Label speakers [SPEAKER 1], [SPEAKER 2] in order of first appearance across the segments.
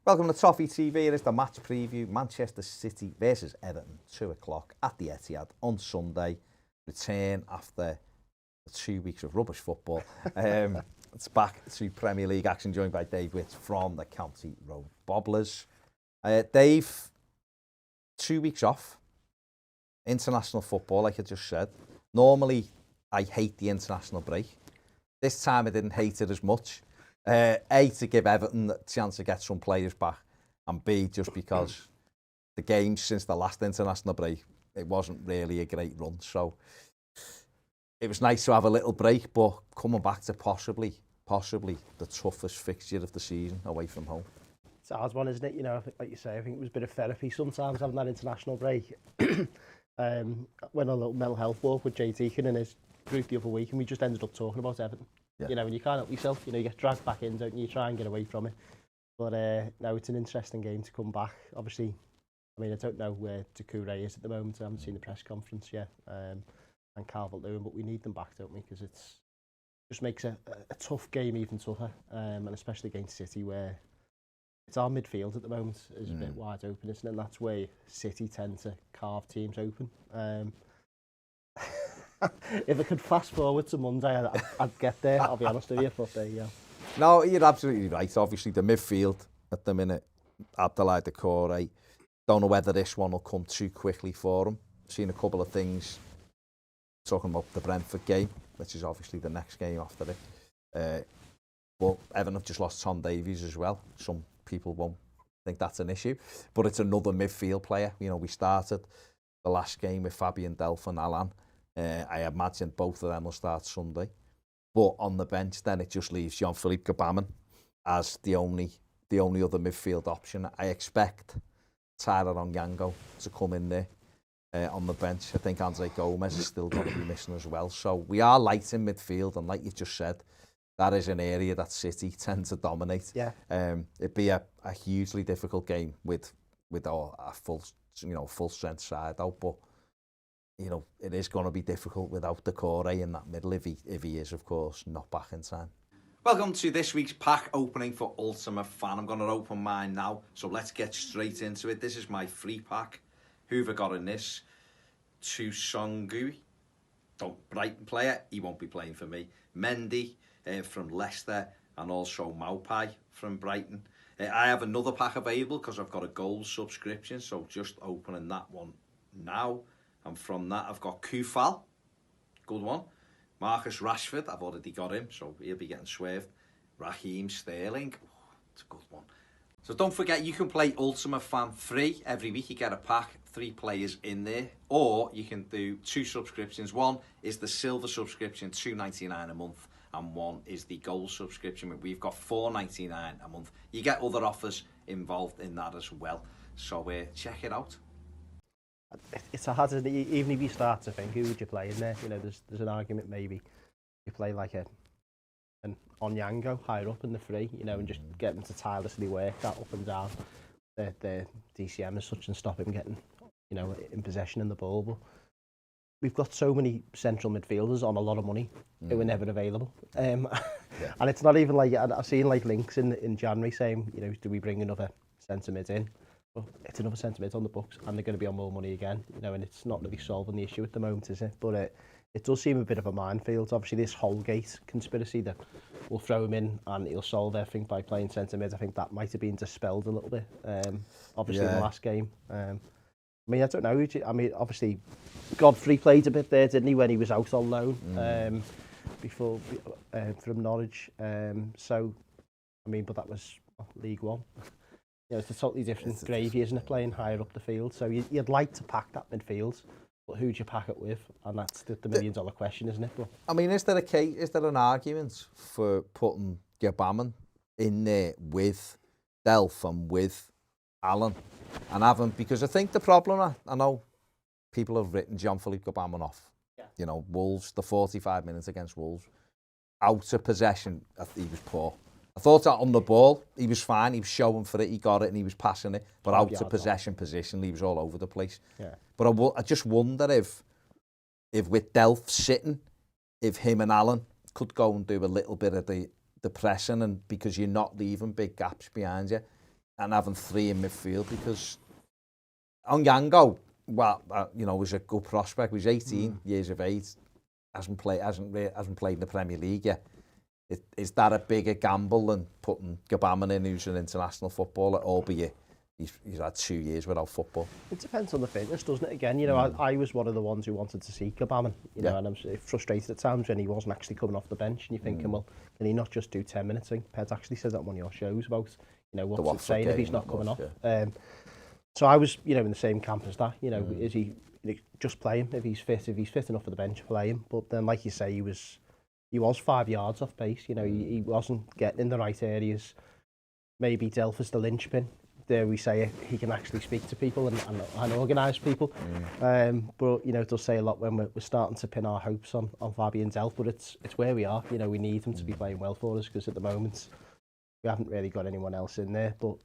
[SPEAKER 1] Welcome to Toffee TV. It is the match preview. Manchester City versus Everton, 2 o'clock at the Etihad on Sunday. Return after 2 weeks of rubbish football. It's back to Premier League action, joined by Dave Wycherley from the County Road Bobblers. Dave, 2 weeks off. International football, like I just said. Normally, I hate the international break. This time I didn't hate it as much. A, to give Everton a chance to get some players back, and B, just because the games since the last international break, it wasn't really a great run. So it was nice to have a little break, but coming back to possibly the toughest fixture of the season away from home.
[SPEAKER 2] It's a hard one, isn't it? You know, like you say, I think it was a bit of therapy sometimes having that international break. Went on a little mental health walk with Jay Deacon and his group the other week, and we just ended up talking about Everton. Yeah. You know, and you can't help yourself, you know, you get dragged back in, don't you? You try and get away from it. But no, it's an interesting game to come back. Obviously, I mean, I don't know where Doucouré is at the moment. I haven't seen the press conference yet. And Calvert-Lewin, but we need them back, don't we? Because it's just makes a tough game even tougher. And especially against City, where it's our midfield at the moment is a bit wide open, isn't it? And that's where City tend to carve teams open. If I could fast forward to Monday, I'd get there, I'll be honest with you, but there you go.
[SPEAKER 1] No, you're absolutely right. Obviously, the midfield at the minute, Abdoulaye Doucouré, don't know whether this one will come too quickly for him. Seen a couple of things talking about the Brentford game, which is obviously the next game after it. But Everton have just lost Tom Davies as well. Some people won't think that's an issue, but it's another midfield player. You know, we started the last game with Fabian Delph and Alan. I imagine both of them will start Sunday. But on the bench, then it just leaves Jean-Philippe Gbamin as the only other midfield option. I expect Tyler Onyango to come in there on the bench. I think Andre Gomez is still going to be missing as well. So we are light in midfield, and like you just said, that is an area that City tend to dominate.
[SPEAKER 2] Yeah.
[SPEAKER 1] It'd be a hugely difficult game with our full strength side out, but you know, it is going to be difficult without Doucouré in that middle if he is, of course, not back in time. Welcome to this week's pack opening for Ultimate Fan. I'm going to open mine now, so let's get straight into it. This is my free pack. Who have I got in this? Tusongui, Brighton player. He won't be playing for me. Mendy from Leicester, and also Maupai from Brighton. I have another pack available because I've got a gold subscription, so just opening that one now. And from that, I've got Kufal, good one. Marcus Rashford, I've already got him, so he'll be getting swerved. Raheem Sterling, it's a good one. So don't forget, you can play Ultimate Fan free. Every week you get a pack, 3 players in there. Or you can do 2 subscriptions. One is the silver subscription, $2.99 a month. And one is the gold subscription. We've got $4.99 a month. You get other offers involved in that as well. So check it out.
[SPEAKER 2] It's a hazard, even if you start to think, who would you play in there? You know, there's an argument maybe you play like an Onyango higher up in the free, you know, and just get them to tirelessly work that up and down the DCM as such and stop him getting, you know, in possession in the ball. But we've got so many central midfielders on a lot of money who are never available. And it's not even like, I've seen like links in January saying, you know, do we bring another centre mid in? Well, it's another centre mid on the books, and they're going to be on more money again, you know, and it's not really solving the issue at the moment, is it? But it does seem a bit of a minefield. Obviously, this Holgate conspiracy that we'll throw him in and he'll solve everything by playing centre mid, I think that might have been dispelled a little bit, obviously in the last game. I mean, I don't know. I mean, obviously, Godfrey played a bit there, didn't he, when he was out on loan before from Norwich. So, I mean, but that was League One. You know, it's a totally different gravy, isn't it, playing higher up the field? So you'd like to pack that midfield, but who'd you pack it with? And that's the $1 million question, isn't it? But
[SPEAKER 1] I mean, is there an argument for putting Gbamin in there with Delph and with Allen and having, because I think the problem, I know people have written Jean-Philippe Gbamin off. Yeah. You know, Wolves, the 45 minutes against Wolves, out of possession, he was poor. I thought that on the ball, he was fine. He was showing for it, he got it, and he was passing it. But out to possession position, he was all over the place. Yeah. But I just wonder if with Delph sitting, if him and Allen could go and do a little bit of the pressing, and because you're not leaving big gaps behind you, and having 3 in midfield, because Onyango, well, was a good prospect. He was 18 years of age, hasn't played in the Premier League yet. Is that a bigger gamble than putting Gbamin in, who's an international footballer, albeit he's had 2 years without football?
[SPEAKER 2] It depends on the fitness, doesn't it? Again, I was one of the ones who wanted to see Gbamin, know, and I'm frustrated at times when he wasn't actually coming off the bench, and you're thinking, well, can he not just do 10 minutes? I think Ped actually says that on one of your shows about, what's it saying if he's not coming off. Yeah. So I was, in the same camp as that. Is he just play him if he's fit enough for the bench, play him. But then, like you say, he was 5 yards off pace. He wasn't getting in the right areas. Maybe Delph the linchpin. There we say he can actually speak to people and organise people. But it does say a lot when we're starting to pin our hopes on Fabian Delph. But it's where we are. We need him to be playing well for us, because at the moment we haven't really got anyone else in there. But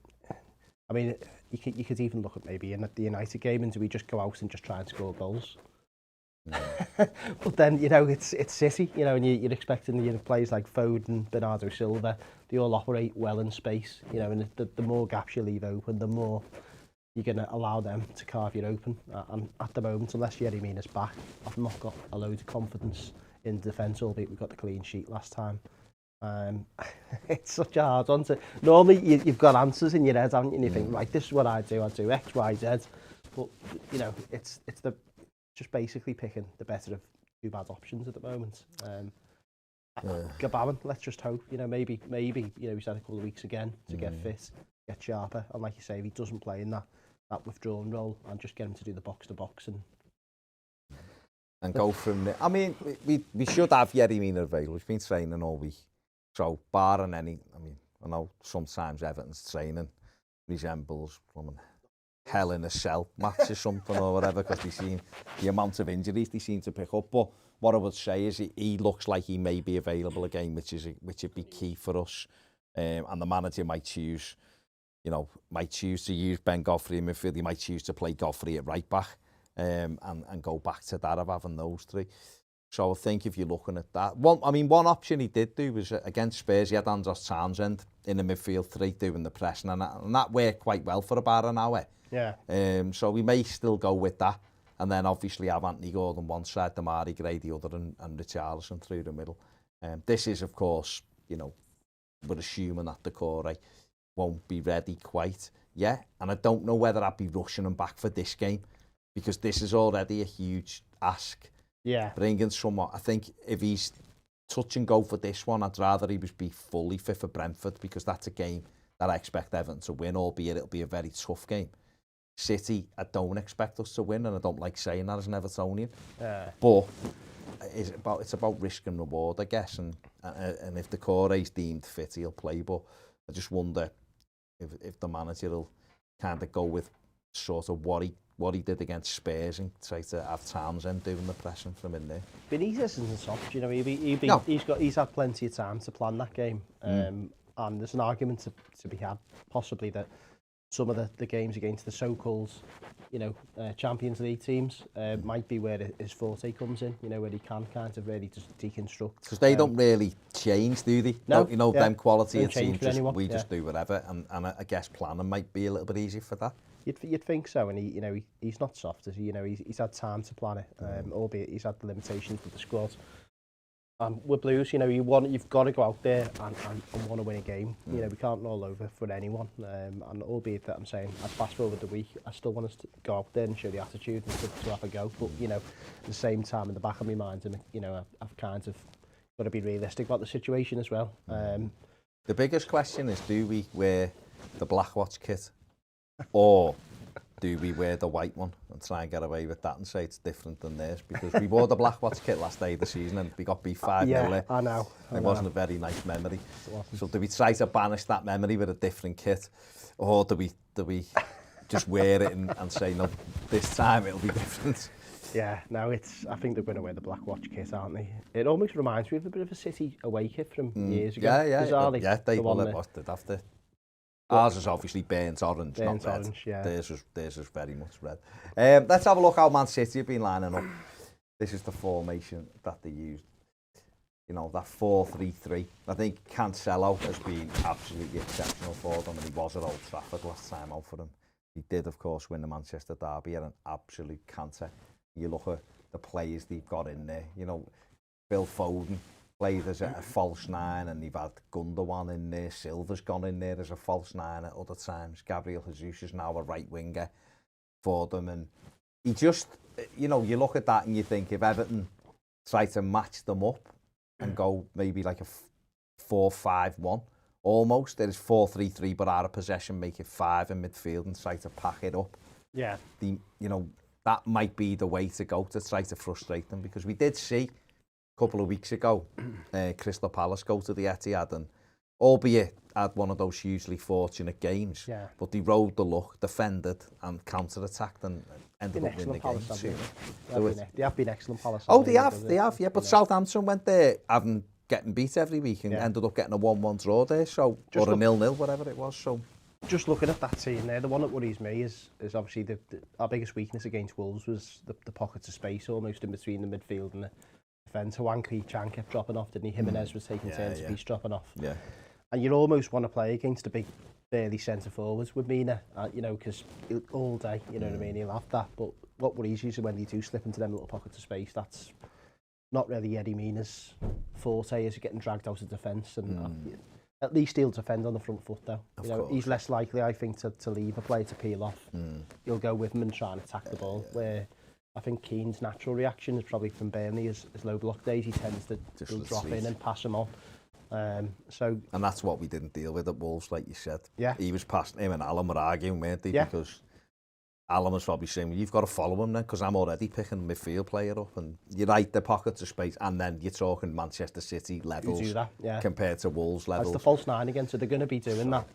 [SPEAKER 2] I mean, you could even look at maybe in the United game, and do we just go out and just try and score goals? But then, it's City, and you're expecting players like Foden, Bernardo Silva, they all operate well in space, and the more gaps you leave open, the more you're going to allow them to carve you open. And at the moment, unless Yerry Mina's back, I've not got a load of confidence in defence, albeit we got the clean sheet last time. It's such a hard one to... Normally, you've got answers in your head, haven't you? And you think, right, this is what I'd do X, Y, Z. But, it's just basically picking the better of 2 bad options at the moment. Gbamin, let's just hope, maybe, he's had a couple of weeks again to get fit, get sharper. And like you say, if he doesn't play in that withdrawn role, and just get him to do the box-to-box and
[SPEAKER 1] go from there. I mean, we should have Yerry Mina available. He's been training all week. So, barring any, I know sometimes Everton's training resembles hell in a cell match or something or whatever, because we've seen the amount of injuries they seem to pick up. But what I would say is he looks like he may be available again, which would be key for us. And the manager might choose to use Ben Godfrey in midfield. He might choose to play Godfrey at right back, and go back to that of having those 3. So I think if you're looking at that, one option he did do was against Spurs. He had Andros Townsend in the midfield 3 doing the pressing, and that worked quite well for about an hour.
[SPEAKER 2] Yeah.
[SPEAKER 1] So we may still go with that, and then obviously have Anthony Gordon one side, Damari Gray the other, and Richarlison through the middle. This is, of course, we're assuming that the core won't be ready quite yet, and I don't know whether I'd be rushing him back for this game, because this is already a huge ask.
[SPEAKER 2] Yeah.
[SPEAKER 1] Bringing someone, I think if he's touch and go for this one, I'd rather he be fully fit for Brentford, because that's a game that I expect Everton to win, albeit it'll be a very tough game. City, I don't expect us to win, and I don't like saying that as an Evertonian. But it's about risk and reward, I guess, and if the core is deemed fit, he'll play. But I just wonder if the manager will kind of go with sort of what he did against Spurs and try to have Townsend doing the pressing from in there.
[SPEAKER 2] Benitez isn't soft, he's had plenty of time to plan that game, and there's an argument to be had, possibly, that some of the games against the so-called, Champions League teams might be where his forte comes in, where he can kind of really just deconstruct.
[SPEAKER 1] Because they don't really change, do they?
[SPEAKER 2] No,
[SPEAKER 1] them quality of teams,
[SPEAKER 2] we
[SPEAKER 1] just do whatever, and I guess planning might be a little bit easier for that.
[SPEAKER 2] You'd think so, and he's not soft, is he? He's had time to plan it, albeit he's had the limitations with the squad. With Blues, you've got to go out there and want to win a game. We can't roll over for anyone. And albeit that I'm saying, I'd fast forward the week, I still want us to go out there and show the attitude and to have a go. But at the same time, in the back of my mind, I've kind of got to be realistic about the situation as well.
[SPEAKER 1] The biggest question is, do we wear the Black Watch kit, or do we wear the white one and try and get away with that and say it's different than theirs? Because we wore the Black Watch kit last day of the season and we got beat 5-0 there.
[SPEAKER 2] I know.
[SPEAKER 1] It wasn't a very nice memory. So do we try to banish that memory with a different kit, or do we just wear it and say, no, this time it'll be different?
[SPEAKER 2] Yeah, no, I think they're going to wear the Black Watch kit, aren't they? It almost reminds me of a bit of a City away kit from years ago.
[SPEAKER 1] Yeah, they'd have to. Ours is obviously burnt orange, not red.
[SPEAKER 2] Orange, yeah.
[SPEAKER 1] Theirs was very much red. Let's have a look how Man City have been lining up. This is the formation that they used you know, that 4-3-3. I think Cancelo has been absolutely exceptional for them, and he was at Old Trafford last time out for them. He did, of course, win the Manchester derby at an absolute canter. You look at the players they've got in there. You know, Phil Foden played as a false nine, and they've had Gundogan in there. Silva's gone in there as a false nine at other times. Gabriel Jesus is now a right winger for them, and he just, you know, you look at that and you think if Everton try to match them up and go maybe like a 4-5-1, almost, there is 4-3-3, but out of possession, make it 5 in midfield and try to pack it up.
[SPEAKER 2] Yeah.
[SPEAKER 1] You know, that might be the way to go to try to frustrate them, because we did see a couple of weeks ago Crystal Palace go to the Etihad, and albeit had one of those hugely fortunate games, but they rode the luck, defended and counter-attacked and ended up winning the game.
[SPEAKER 2] They have been excellent, Palace.
[SPEAKER 1] Oh, they have, yeah. But Southampton went there getting beat every week and ended up getting a 1-1 draw there, so, or a 0-0, whatever it was. So,
[SPEAKER 2] just looking at that team there, the one that worries me is obviously our biggest weakness against Wolves was the pockets of space almost in between the midfield and the defence. Hwang Chan kept dropping off, didn't he? Jimenez was taking turns to be dropping off.
[SPEAKER 1] Yeah.
[SPEAKER 2] And you almost want to play against the big, burly centre forwards with Mina, you know, because all day, you know what I mean, he'll have that. But what worries you is when you do slip into them little pockets of space, that's not really Eddie Mina's forte, is getting dragged out of defence. And at least he'll defend on the front foot, though. You know, he's less likely, I think, to leave a player to peel off. He'll go with him and try and attack the ball, where I think Keane's natural reaction is probably from Burnley, as low block days, he tends to drop in and pass him on. And
[SPEAKER 1] that's what we didn't deal with at Wolves, like you said.
[SPEAKER 2] Yeah.
[SPEAKER 1] He was passing, him and Alan were arguing, weren't they? Yeah. Because Alan was probably saying, well, you've got to follow him then, because I'm already picking a midfield player up. And you're right, the pockets of space, and then you're talking Manchester City levels compared to Wolves levels.
[SPEAKER 2] That's the false nine again, so they're going to be doing that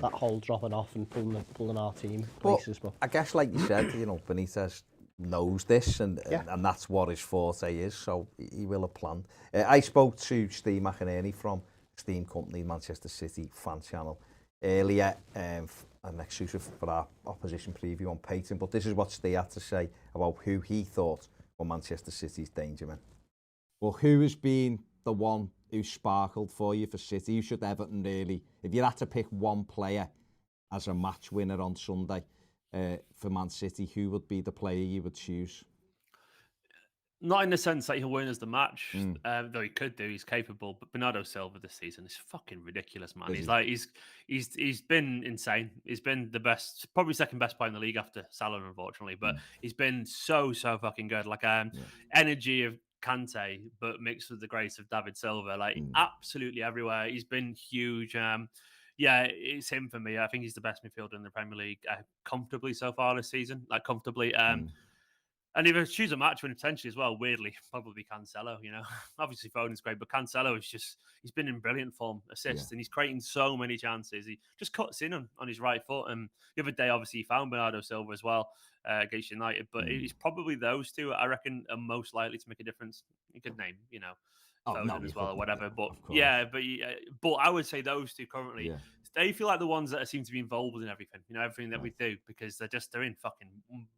[SPEAKER 2] whole dropping off and pulling our team places. But
[SPEAKER 1] I guess, like you said, you know, Benitez knows this, and that's what his forte is, so he will have planned. I spoke to Steve McInerney from Steam Company, Manchester City fan channel, earlier, an exclusive for our opposition preview on Patreon, but this is what Steve had to say about who he thought were Manchester City's danger men. Well, who has been the one who sparkled for you for City? Who should Everton really, if you had to pick one player as a match winner on Sunday, for Man City, who would be the player you would choose?
[SPEAKER 3] Not in the sense that he'll win us the match, though he could do. He's capable. But Bernardo Silva this season is fucking ridiculous, man. He's been insane. He's been the best, probably second best player in the league after Salah, unfortunately. But he's been so fucking good. Like energy of Kante, but mixed with the grace of David Silva. Like absolutely everywhere. He's been huge. Yeah, it's him for me. I think he's the best midfielder in the Premier League comfortably so far this season. Like comfortably. And if I choose a match win potentially as well, weirdly, probably Cancelo, you know. Obviously Foden's great, but Cancelo is just, he's been in brilliant form, assists, and he's creating so many chances. He just cuts in on his right foot. And the other day, obviously, he found Bernardo Silva as well against United. But it's probably those two, I reckon, are most likely to make a difference. You could name, you know, Foden as well or whatever. But but I would say those two currently, they feel like the ones that seem to be involved in everything, you know, everything that we do, because they're in fucking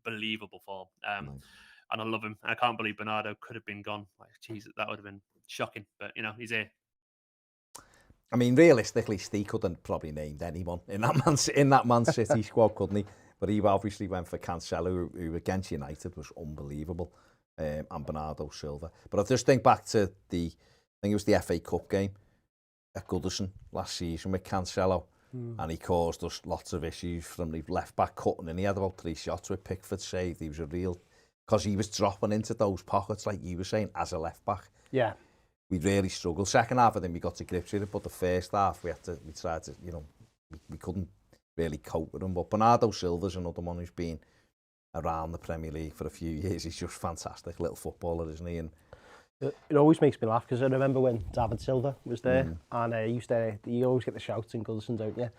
[SPEAKER 3] unbelievable form. And I love him. I can't believe Bernardo could have been gone. Like, Jesus, that would have been shocking. But, you know, he's here.
[SPEAKER 1] I mean, realistically, Steve couldn't probably named anyone in that Man City squad, couldn't he? But he obviously went for Cancelo, who against United was unbelievable, and Bernardo Silva. But I just think back to I think it was the FA Cup game at Goodison last season with Cancelo, and he caused us lots of issues from the left back cutting, and he had about 3 shots with Pickford saved. He was a real, because he was dropping into those pockets, like you were saying, as a left back.
[SPEAKER 2] Yeah.
[SPEAKER 1] We really struggled. Second half, I think we got to grips with it, but the first half, we tried to, you know, we couldn't really cope with him. But Bernardo Silva's another one who's been around the Premier League for a few years. He's just fantastic little footballer, isn't he? And
[SPEAKER 2] it always makes me laugh, because I remember when David Silva was there, and you always get the shouts in Goodison, don't you?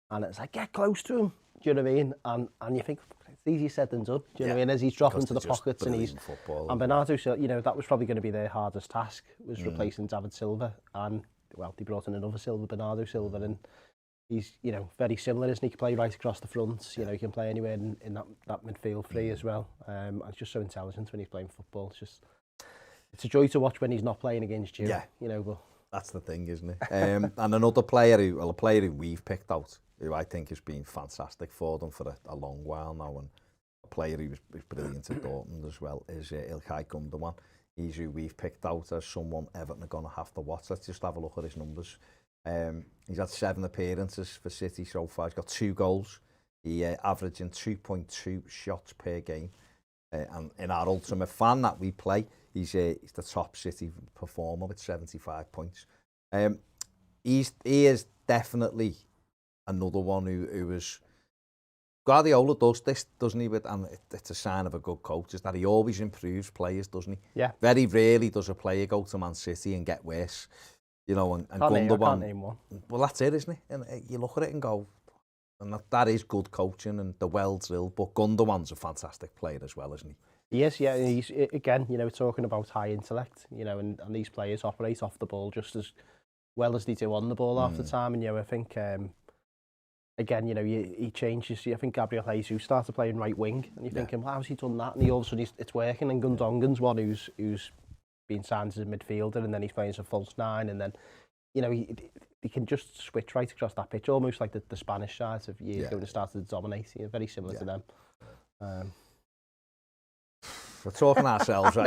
[SPEAKER 2] And it's like, get close to him. Do you know what I mean? And you think, it's easier said than done. Do you know what I mean? As he's dropping into the pockets, and Bernardo Silva, you know, that was probably going to be their hardest task, was replacing David Silva. And, well, they brought in another Silva, Bernardo Silva, and he's, you know, very similar, isn't he? He can play right across the front. You know, he can play anywhere in that midfield free as well. And he's just so intelligent when he's playing football. It's just... It's a joy to watch when he's not playing against you.
[SPEAKER 1] Yeah.
[SPEAKER 2] You know, but
[SPEAKER 1] that's the thing, isn't it? And another player a player who we've picked out, who I think has been fantastic for them for a long while now, and a player who was brilliant at Dortmund as well, is İlkay Gundogan. He's who we've picked out as someone Everton are going to have to watch. Let's just have a look at his numbers. He's had 7 appearances for City so far. He's got 2 goals. He averaging 2.2 shots per game. And in our Ultimate Fan that we play, he's the top City performer with 75 points. He is definitely another one who is... Guardiola does this, doesn't he? And it's a sign of a good coach, is that he always improves players, doesn't he?
[SPEAKER 2] Yeah.
[SPEAKER 1] Very rarely does a player go to Man City and get worse. You know, and Gundogan...
[SPEAKER 2] Can't name one.
[SPEAKER 1] Well, that's it, isn't it? And you look at it and go, and that is good coaching and the well-drilled, but Gundogan's a fantastic player as well, isn't he?
[SPEAKER 2] He is, yeah. He's, again, you know, talking about high intellect, you know, and these players operate off the ball just as well as they do on the ball half the time. And, you know, I think... again, you know, he changes. I think Gabriel Jesus started playing right wing, and you're thinking, well, how's he done that? And he all of a sudden, it's working. And Gundogan's one who's been signed as a midfielder, and then he's playing as a false 9, and then, you know, he can just switch right across that pitch, almost like the Spanish side of years ago when they started to dominate. Very similar to them.
[SPEAKER 1] We're talking ourselves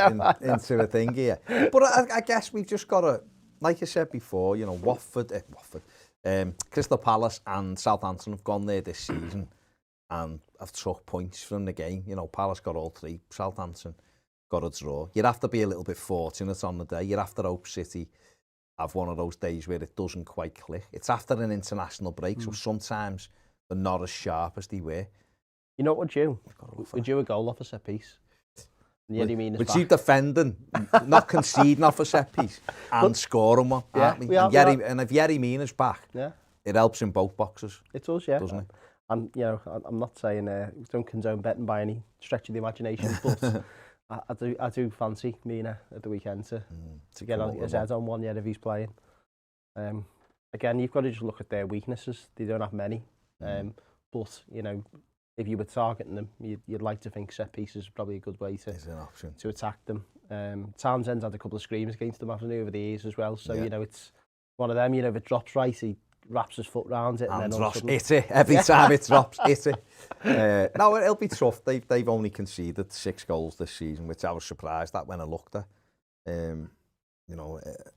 [SPEAKER 1] into a thing here, but I guess we've just got to, like I said before, you know, Crystal Palace and Southampton have gone there this season and have took points from the game. You know, Palace got all 3, Southampton got a draw. You'd have to be a little bit fortunate on the day. You'd have to hope City have one of those days where it doesn't quite click. It's after an international break, so sometimes they're not as sharp as they were.
[SPEAKER 2] You know what would you? Would you a goal off a set piece? Would
[SPEAKER 1] you defending, not conceding off a set piece and scoring one, aren't we? And if Yerry Mina's back, it helps in both boxes.
[SPEAKER 2] It does, yeah.
[SPEAKER 1] Doesn't it?
[SPEAKER 2] And, you know, I'm not saying don't condone betting by any stretch of the imagination, but I do fancy Mina at the weekend to get his head on one, if he's playing. Again, you've got to just look at their weaknesses. They don't have many. But, you know, if you were targeting them, you'd like to think set pieces is probably a good way to attack them. Townsend's had a couple of screams against them, hasn't he, over the years as well. So, you know, it's one of them, you know, if it drops right, he wraps his foot round it. And then all of a sudden...
[SPEAKER 1] Hit it. Every time it drops, hit it. No, it'll be tough. They've only conceded 6 goals this season, which I was surprised at when I looked at. You know, it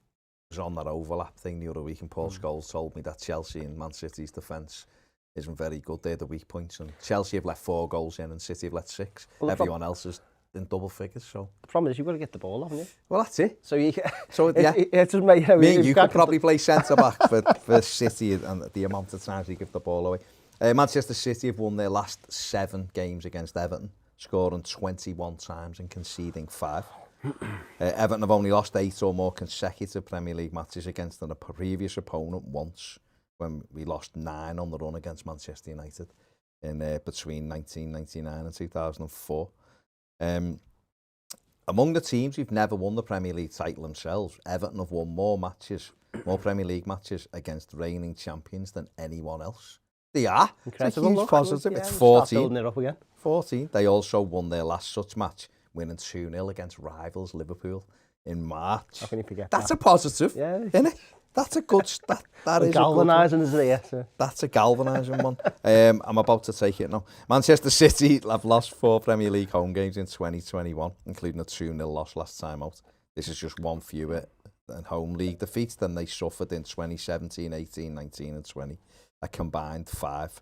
[SPEAKER 1] was on that overlap thing the other week, and Paul Scholes told me that Chelsea and Man City's defence isn't very good. They're the weak points, and Chelsea have let 4 goals in and City have let 6. Well, everyone else is in double figures. So
[SPEAKER 2] the problem is you've got to get the ball, haven't you?
[SPEAKER 1] Well, that's it.
[SPEAKER 2] So you
[SPEAKER 1] it
[SPEAKER 2] doesn't make, you know,
[SPEAKER 1] me and you could probably play centre back for City and the amount of times you give the ball away. Manchester City have won their last 7 games against Everton, scoring 21 times and conceding 5. Everton have only lost 8 or more consecutive Premier League matches against a previous opponent once, when we lost 9 on the run against Manchester United in between 1999 and 2004. Among the teams who've never won the Premier League title themselves, Everton have won more Premier League matches against reigning champions than anyone else. They are.
[SPEAKER 2] Incredible.
[SPEAKER 1] It's a huge positive.
[SPEAKER 2] Yeah,
[SPEAKER 1] it's 14.
[SPEAKER 2] Building it up again.
[SPEAKER 1] 14. They also won their last such match, winning 2-0 against rivals Liverpool in March.
[SPEAKER 2] How can you forget
[SPEAKER 1] That's a positive, isn't it? That's a good... That is
[SPEAKER 2] galvanising, isn't it? Yeah.
[SPEAKER 1] That's a galvanising one. I'm about to take it now. Manchester City have lost 4 Premier League home games in 2021, including a 2-0 loss last time out. This is just one fewer than home league defeats than they suffered in 2017, 18, 19 and 20. A combined 5.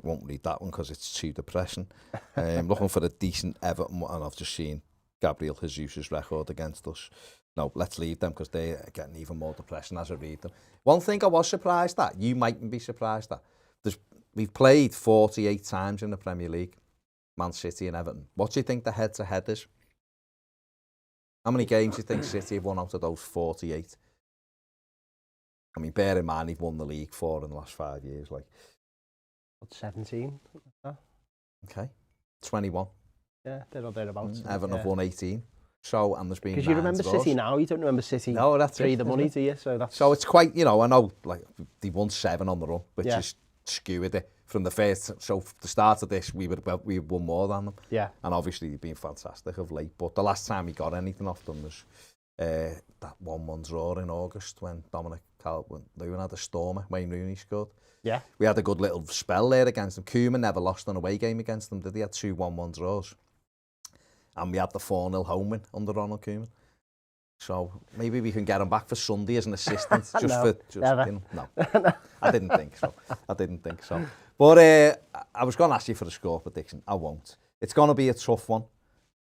[SPEAKER 1] Won't read that one because it's too depressing. Looking for a decent Everton one, and I've just seen Gabriel Jesus' record against us. No, let's leave them because they're getting even more depressing as I read them. One thing I was surprised at, you mightn't be surprised at, we've played 48 times in the Premier League, Man City and Everton. What do you think the head-to-head is? How many games do you think City have won out of those 48? I mean, bear in mind, they've won the league 4 in the last 5 years. Like,
[SPEAKER 2] 17.
[SPEAKER 1] Okay. 21.
[SPEAKER 2] Yeah, they're not thereabouts.
[SPEAKER 1] Everton have won 18. So, and there's been
[SPEAKER 2] because you remember City now, you don't remember City.
[SPEAKER 1] No, that's
[SPEAKER 2] it. The money, do you? So it's
[SPEAKER 1] quite, you know, I know, like, they won 7 on the run, which is skewered it from the first. So the start of this, we won more than them.
[SPEAKER 2] Yeah.
[SPEAKER 1] And obviously they've been fantastic of late. But the last time we got anything off them was that 1-1 draw in August when Dominic Calvert-Lewin had a stormer. Wayne Rooney scored.
[SPEAKER 2] Yeah.
[SPEAKER 1] We had a good little spell there against them. Koeman never lost an away game against them, did he? Had 2 1-1 draws. And we had the 4-0 home win under Ronald Koeman. So maybe we can get him back for Sunday as an assistant.
[SPEAKER 2] No.
[SPEAKER 1] I didn't think so. But I was going to ask you for the score prediction. I won't. It's going to be a tough one.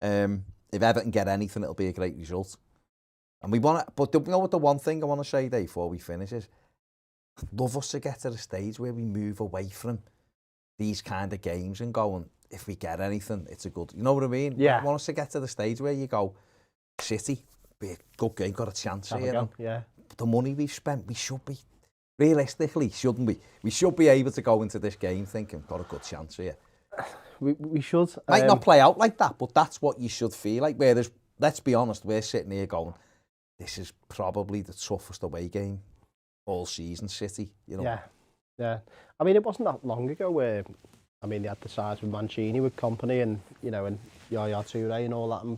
[SPEAKER 1] If Everton get anything, it'll be a great result. And we want to, but you know what, the one thing I want to say, Dave, before we finish is, I'd love us to get to the stage where we move away from these kind of games and go, and if we get anything, it's a good, you know what I mean?
[SPEAKER 2] Yeah.
[SPEAKER 1] I want us to get to the stage where you go, City, be a good game, got a chance here.
[SPEAKER 2] Yeah.
[SPEAKER 1] The money we've spent, we should be, realistically, shouldn't we? We should be able to go into this game thinking, got a good chance here.
[SPEAKER 2] We should.
[SPEAKER 1] Might not play out like that, but that's what you should feel like. Whereas, let's be honest, we're sitting here going, this is probably the toughest away game all season, City. You know?
[SPEAKER 2] Yeah. I mean, it wasn't that long ago where, I mean, they had the sides with Mancini, with Company, and you know, and Yaya Toure and all that, and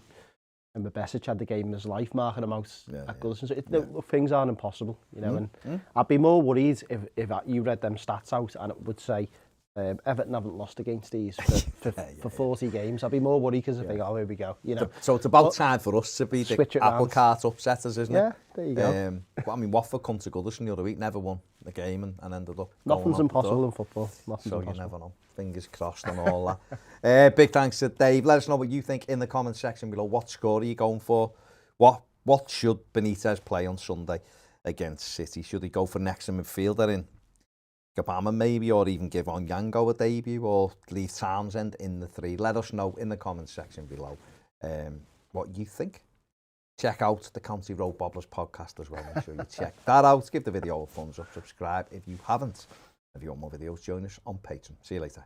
[SPEAKER 2] Besic had the game of his life, marking him out at Goodison. Things aren't impossible, you know. And I'd be more worried if you read them stats out and it would say Everton haven't lost against these for 40 games. I'd be more worried because I think, oh, here we go. You know.
[SPEAKER 1] So it's about time for us to be the apple cart upsetters, isn't it?
[SPEAKER 2] Yeah, there you go.
[SPEAKER 1] But I mean, Watford come to Goodison the other week, never won the game and ended up.
[SPEAKER 2] Nothing's impossible in football.
[SPEAKER 1] You never know. Fingers crossed and all that. Big thanks to Dave. Let us know what you think in the comment section below. What score are you going for? What should Benitez play on Sunday against City? Should he go for next midfielder in Gabama maybe, or even give Onyango a debut, or leave Townsend in the 3? Let us know in the comment section below what you think. Check out the County Road Bobblers podcast as well. Make sure you check that out. Give the video a thumbs up. Subscribe if you haven't. If you want more videos, join us on Patreon. See you later.